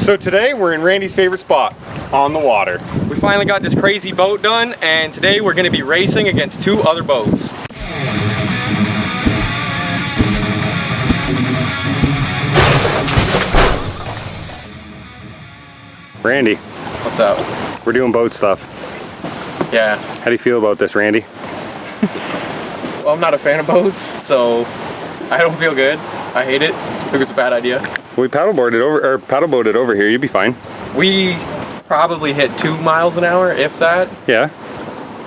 So today we're in Randy's favorite spot, on the water. We finally got this crazy boat done, and today we're gonna be racing against 2 other boats. Randy. What's up? We're doing boat stuff. Yeah. How do you feel about this, Randy? Well, I'm not a fan of boats, so I don't feel good. I hate it. I think it's a bad idea. We paddleboarded over here, you'd be fine. We probably hit 2 miles an hour, if that. Yeah.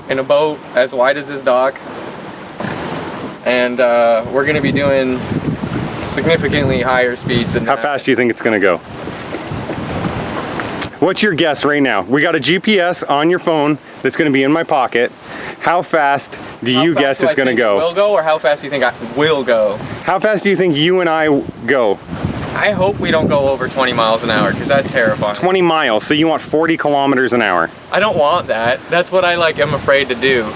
In a boat as wide as this dock. And we're gonna be doing significantly higher speeds than that. How fast do you think it's gonna go? What's your guess right now? We got a GPS on your phone that's gonna be in my pocket. How fast do you guess it's gonna go? Will go, or how fast do you think I will go? How fast do you think you and I go? I hope we don't go over 20 miles an hour, because that's terrifying. 20 miles, so you want 40 kilometers an hour. I don't want that. That's what I am afraid to do.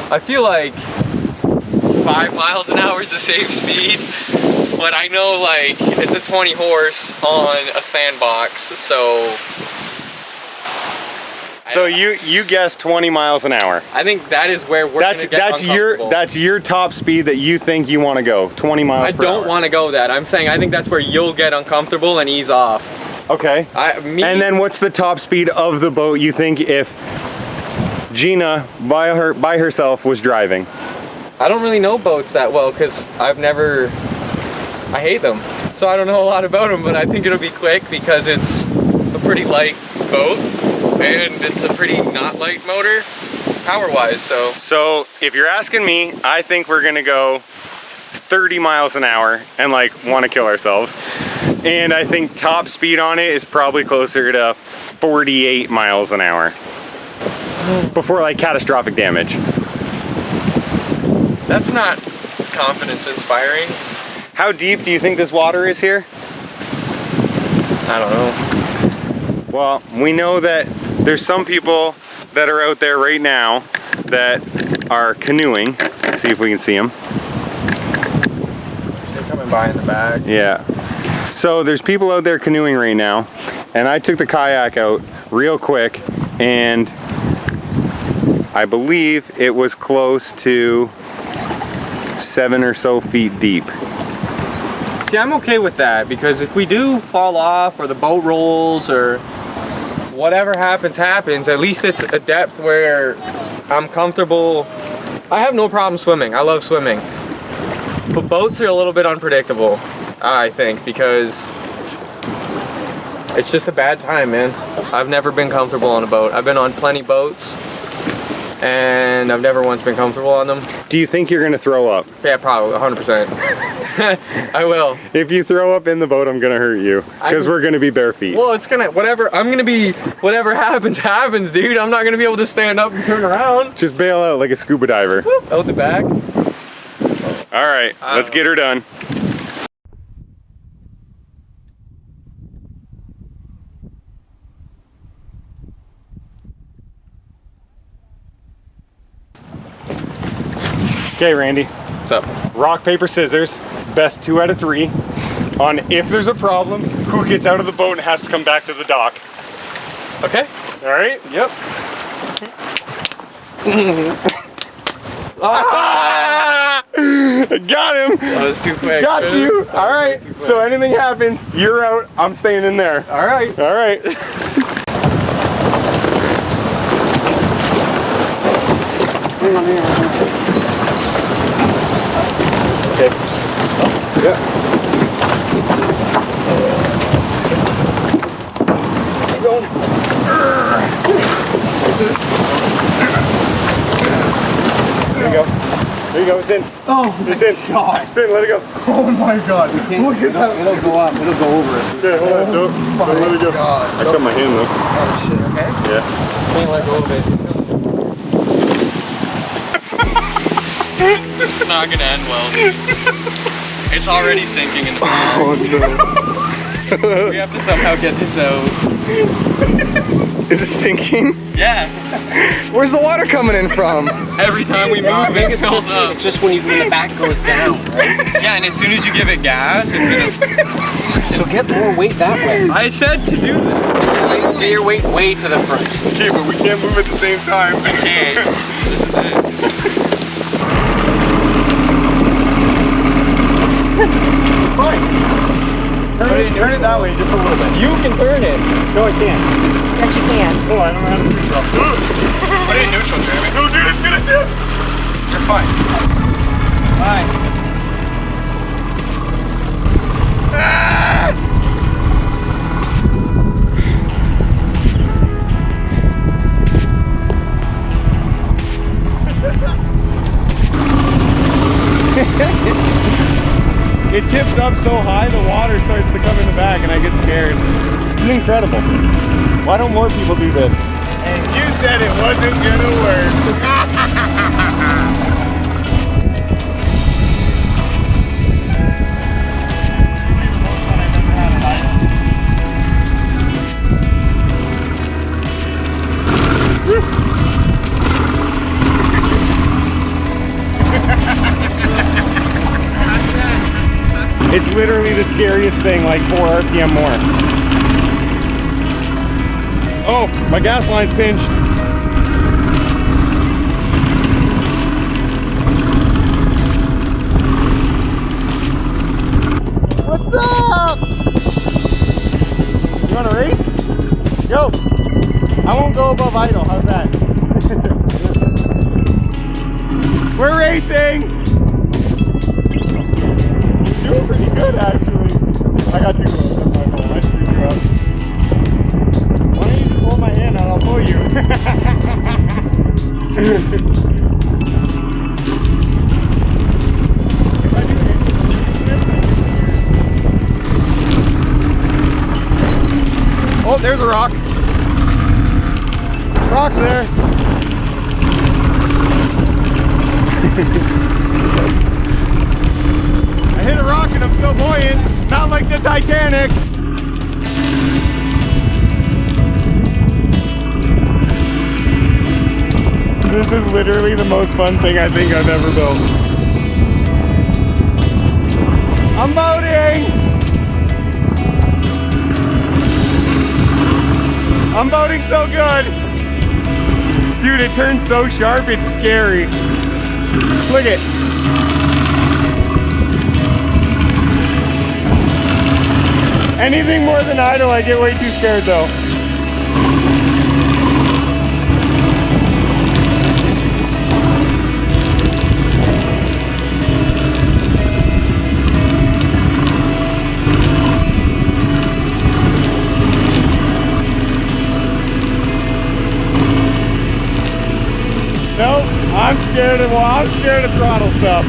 I feel like 5 miles an hour is a safe speed, but I know it's a 20 horse on a sandbox, so. So you guess 20 miles an hour. I think that is where we're gonna get uncomfortable. That's your top speed that you think you want to go, 20 miles per hour. I don't want to go that. I'm saying I think that's where you'll get uncomfortable and ease off. Okay. And then what's the top speed of the boat you think if Gina by herself was driving? I don't really know boats that well because I hate them. So I don't know a lot about them, but I think it'll be quick because it's a pretty light boat. And it's a pretty not light motor, power-wise, so. So, if you're asking me, I think we're gonna go 30 miles an hour and want to kill ourselves. And I think top speed on it is probably closer to 48 miles an hour. Before catastrophic damage. That's not confidence inspiring. How deep do you think this water is here? I don't know. Well, we know that there's some people that are out there right now that are canoeing. Let's see if we can see them. They're coming by in the back. Yeah. So there's people out there canoeing right now, and I took the kayak out real quick, and I believe it was close to 7 or so feet deep. See, I'm okay with that, because if we do fall off or the boat rolls or whatever happens, at least it's a depth where I'm comfortable. I have no problem swimming. I love swimming. But boats are a little bit unpredictable, I think, because it's just a bad time, man. I've never been comfortable on a boat. I've been on plenty boats, and I've never once been comfortable on them. Do you think you're gonna throw up? Yeah, probably, 100%. I will. If you throw up in the boat, I'm gonna hurt you, because we're gonna be bare feet. Well, it's gonna, whatever happens, dude. I'm not gonna be able to stand up and turn around. Just bail out like a scuba diver. Whoop, out the back. All right, let's get her done. Okay, Randy. What's up? Rock, paper, scissors. Best 2 out of 3. On if there's a problem, who gets out of the boat and has to come back to the dock. Okay. All right? Yep. Got him. That was too quick. Got you. All right. So anything happens, you're out. I'm staying in there. All right. All right. Okay. Oh, yeah. Keep going. There you go. There you go. It's in. Oh, it's in. God. It's in. Let it go. Oh my God. Look at that. It'll go up. It'll go over it. Okay, hold on. Don't let it go. God. I cut my hand though. Oh shit. Okay. Yeah. Can't let go of it. This is not gonna end well, dude. It's already sinking in the bag. Oh no. We have to somehow get this out. Is it sinking? Yeah. Where's the water coming in from? Every time we move, it fills up. It's just when the back goes down, right? Yeah, and as soon as you give it gas, it's gonna... So get more weight that way. I said to do that. Get your weight way to the front. Okay, but we can't move at the same time. Okay, this is it. Fine. Turn it that way just a little bit. You can turn it. No, I can't. Yes, you can. Oh, I don't know how to neutral. Put it in neutral, Jeremy. No, dude, it's gonna dip. You're fine. Bye. It tips up so high, the water starts to come in the back and I get scared. This is incredible. Why don't more people do this? And you said it wasn't gonna work. It's literally the scariest thing, like 4 RPM more. Oh, my gas line's pinched. What's up? You want to race? Go. I won't go above idle, how's that? We're racing! Doing pretty good, actually. I got too close. That's my fault. I screwed you up. Why don't you just hold my hand out? I'll pull you. Oh, there's a rock. Rock's there. I hit a rock and I'm still buoyant, not like the Titanic. This is literally the most fun thing I think I've ever built. I'm boating! I'm boating so good! Dude, it turns so sharp, it's scary. Look it. Anything more than idle, I get way too scared though. Nope, I'm scared of throttle stuff.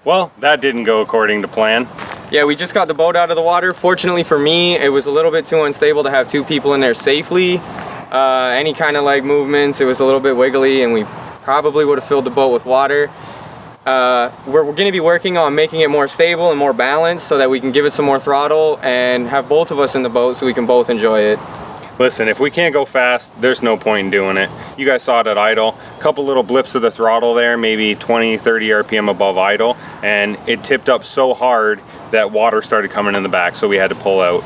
Well, that didn't go according to plan. Yeah, we just got the boat out of the water. Fortunately for me, it was a little bit too unstable to have 2 people in there safely. Any kind of leg movements, it was a little bit wiggly and we probably would have filled the boat with water. We're going to be working on making it more stable and more balanced so that we can give it some more throttle and have both of us in the boat so we can both enjoy it. Listen, if we can't go fast, there's no point in doing it. You guys saw it at idle. A couple little blips of the throttle there, maybe 20, 30 RPM above idle, and it tipped up so hard that water started coming in the back, so we had to pull out.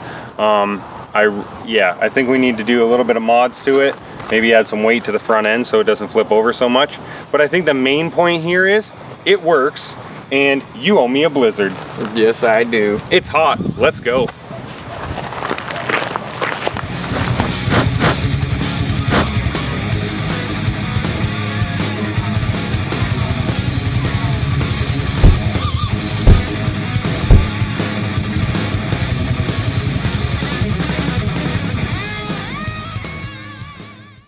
I think we need to do a little bit of mods to it. Maybe add some weight to the front end so it doesn't flip over so much. But I think the main point here is it works, and you owe me a blizzard. Yes, I do. It's hot. Let's go.